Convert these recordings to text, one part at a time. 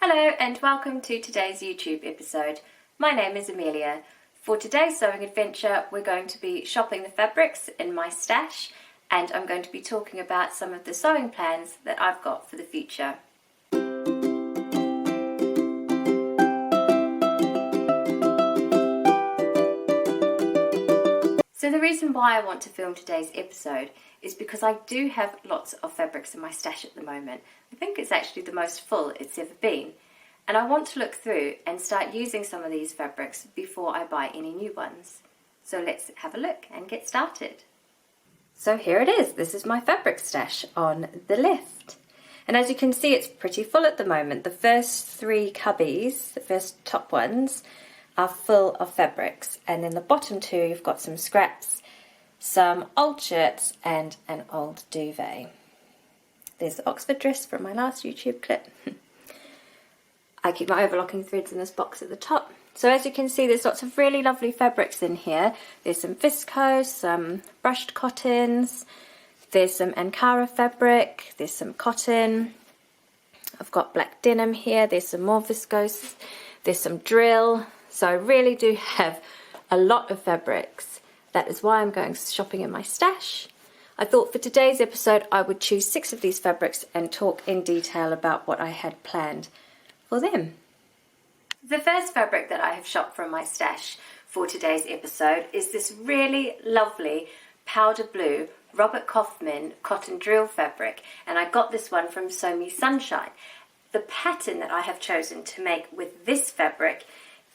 Hello and welcome to today's YouTube episode. My name is Amelia. For today's sewing adventure we're going to be shopping the fabrics in my stash and I'm going to be talking about some of the sewing plans that I've got for the future. So the reason why I want to film today's episode is because I do have lots of fabrics in my stash at the moment. I think it's actually the most full it's ever been. And I want to look through and start using some of these fabrics before I buy any new ones. So let's have a look and get started. So here it is. This is my fabric stash on the left. And as you can see, it's pretty full at the moment. The first three cubbies, the first top ones, are full of fabrics. And in the bottom two, you've got some scraps, some old shirts and an old duvet. There's the Oxford dress from my last YouTube clip. I keep my overlocking threads in this box at the top. So as you can see, there's lots of really lovely fabrics in here. There's some viscose, some brushed cottons, there's some Ankara fabric, there's some cotton. I've got black denim here, there's some more viscose, there's some drill. So I really do have a lot of fabrics. That is why I'm going shopping in my stash. I thought for today's episode I would choose 6 of these fabrics and talk in detail about what I had planned for them. The first fabric that I have shopped from my stash for today's episode is this really lovely powder blue Robert Kauffman cotton drill fabric, and I got this one from Sew Me Sunshine. The pattern that I have chosen to make with this fabric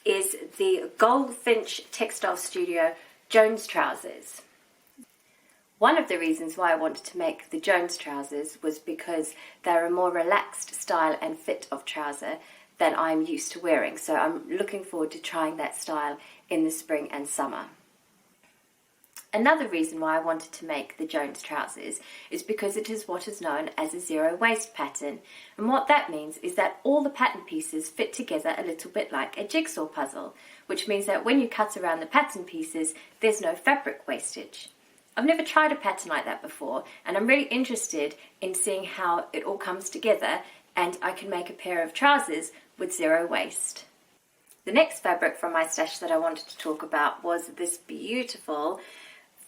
is the Goldfinch Textile Studio Jones trousers. One of the reasons why I wanted to make the Jones trousers was because they're a more relaxed style and fit of trouser than I'm used to wearing. So I'm looking forward to trying that style in the spring and summer. Another reason why I wanted to make the Jones trousers is because it is what is known as a zero waste pattern. And what that means is that all the pattern pieces fit together a little bit like a jigsaw puzzle, which means that when you cut around the pattern pieces, there's no fabric wastage. I've never tried a pattern like that before, and I'm really interested in seeing how it all comes together and I can make a pair of trousers with zero waste. The next fabric from my stash that I wanted to talk about was this beautiful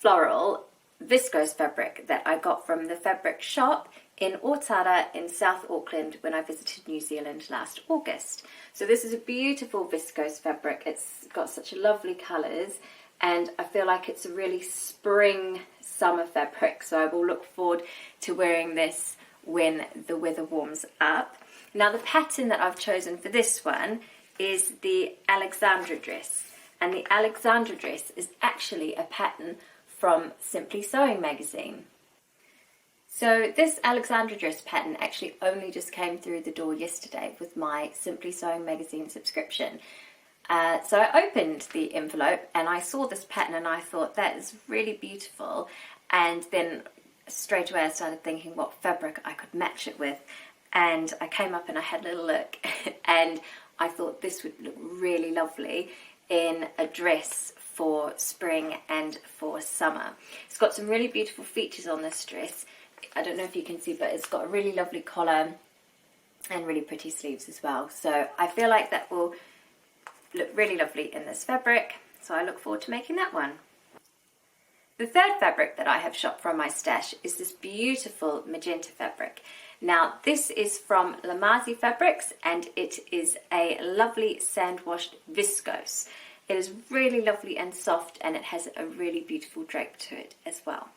floral viscose fabric that I got from the fabric shop in Ortara in South Auckland when I visited New Zealand last August. So this is a beautiful viscose fabric. It's got such lovely colours. And I feel like it's a really spring summer fabric, so I will look forward to wearing this when the weather warms up. Now the pattern that I've chosen for this one is the Alexandra dress, and the Alexandra dress is actually a pattern from Simply Sewing magazine. So this Alexandra dress pattern actually only just came through the door yesterday with my Simply Sewing magazine subscription. So I opened the envelope and I saw this pattern and I thought that is really beautiful, and then straight away I started thinking what fabric I could match it with, and I came up and I had a little look and I thought this would look really lovely in a dress for spring and for summer. It's got some really beautiful features on this dress. I don't know if you can see, but it's got a really lovely collar and really pretty sleeves as well. So I feel like that will look really lovely in this fabric, so I look forward to making that one. The third fabric that I have shopped from my stash is this beautiful magenta fabric. Now this is from Lamazi Fabrics and it is a lovely sandwashed viscose. It is really lovely and soft and it has a really beautiful drape to it as well.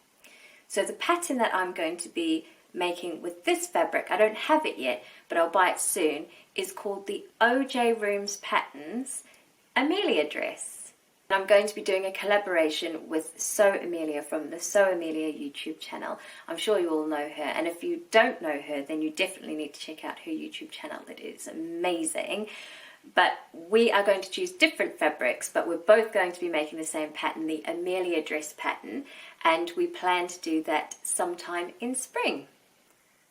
So the pattern that I'm going to be making with this fabric, I don't have it yet, but I'll buy it soon, is called the OJ Rooms Patterns Amelia dress. I'm going to be doing a collaboration with Sew Amelia from the Sew Amelia YouTube channel. I'm sure you all know her, and if you don't know her, then you definitely need to check out her YouTube channel. It is amazing. But we are going to choose different fabrics, but we're both going to be making the same pattern, the Amelia dress pattern, and we plan to do that sometime in spring.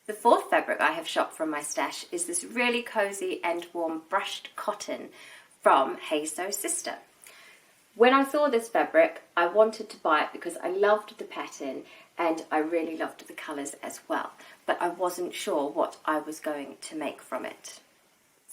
The fourth fabric I have shopped from my stash is this really cozy and warm brushed cotton from Hey Sew Sister. When I saw this fabric, I wanted to buy it because I loved the pattern and I really loved the colours as well, but I wasn't sure what I was going to make from it.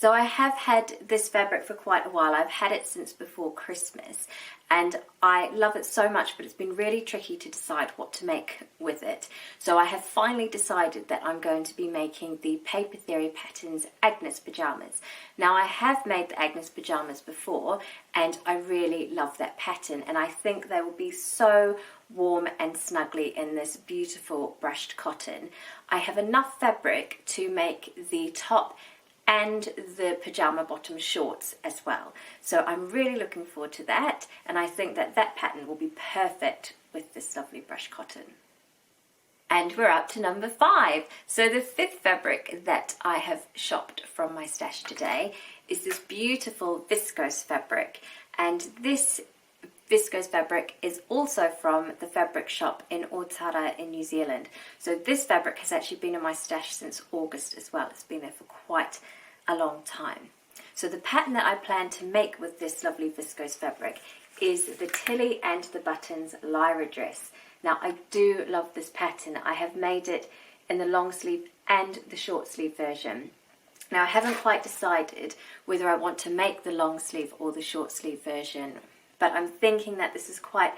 So I have had this fabric for quite a while. I've had it since before Christmas and I love it so much, but it's been really tricky to decide what to make with it. So I have finally decided that I'm going to be making the Paper Theory Patterns Agnes Pyjamas. Now I have made the Agnes Pyjamas before and I really love that pattern, and I think they will be so warm and snuggly in this beautiful brushed cotton. I have enough fabric to make the top and the pyjama bottom shorts as well. So I'm really looking forward to that, and I think that that pattern will be perfect with this lovely brushed cotton. And we're up to number 5. So the 5th fabric that I have shopped from my stash today is this beautiful viscose fabric, and this viscose fabric is also from the fabric shop in Otara in New Zealand. So this fabric has actually been in my stash since August as well. It's been there for quite a long time. So the pattern that I plan to make with this lovely viscose fabric is the Tilly and the Buttons Lyra dress. Now I do love this pattern. I have made it in the long sleeve and the short sleeve version. Now I haven't quite decided whether I want to make the long sleeve or the short sleeve version, but I'm thinking that this is quite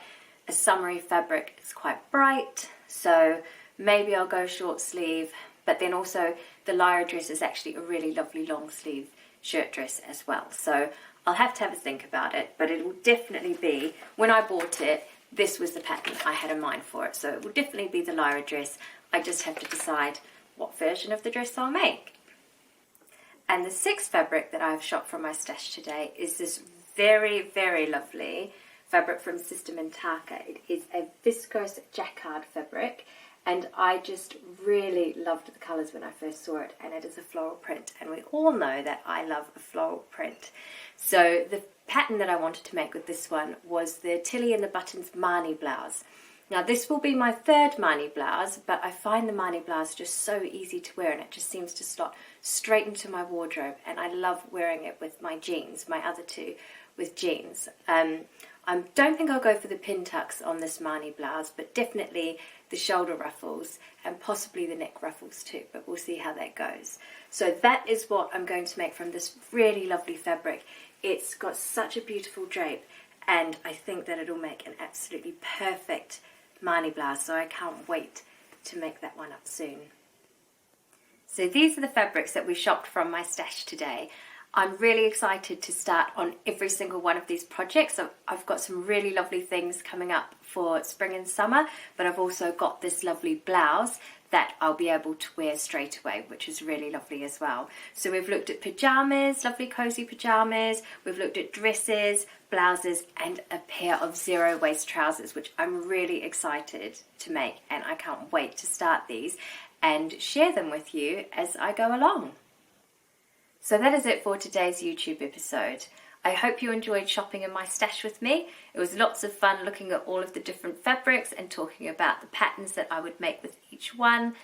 a summery fabric. It's quite bright, so maybe I'll go short sleeve, but then also the Lyra dress is actually a really lovely long sleeve shirt dress as well. So I'll have to have a think about it, but it will definitely be, when I bought it, this was the pattern I had in mind for it. So it will definitely be the Lyra dress. I just have to decide what version of the dress I'll make. And the 6th fabric that I've shopped from my stash today is this very, very lovely fabric from System and Taka. It is a viscose jacquard fabric, and I just really loved the colours when I first saw it, and it is a floral print, and we all know that I love a floral print. So the pattern that I wanted to make with this one was the Tilly and the Buttons Marnie blouse. Now this will be my 3rd Marnie blouse, but I find the Marnie blouse just so easy to wear, and it just seems to slot straight into my wardrobe, and I love wearing it with my jeans, my other 2 with jeans. I don't think I'll go for the pin tucks on this Marnie blouse, but definitely the shoulder ruffles and possibly the neck ruffles too, but we'll see how that goes. So that is what I'm going to make from this really lovely fabric. It's got such a beautiful drape, and I think that it'll make an absolutely perfect Marnie blouse, so I can't wait to make that one up soon. So these are the fabrics that we shopped from my stash today. I'm really excited to start on every single one of these projects. I've got some really lovely things coming up for spring and summer, but I've also got this lovely blouse that I'll be able to wear straight away, which is really lovely as well. So we've looked at pyjamas, lovely cozy pyjamas, we've looked at dresses, blouses, and a pair of zero waist trousers, which I'm really excited to make, and I can't wait to start these and share them with you as I go along. So that is it for today's YouTube episode. I hope you enjoyed shopping in my stash with me. It was lots of fun looking at all of the different fabrics and talking about the patterns that I would make with each one.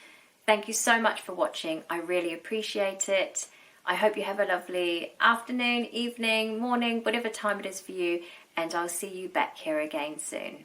Thank you so much for watching. I really appreciate it. I hope you have a lovely afternoon, evening, morning, whatever time it is for you, and I'll see you back here again soon.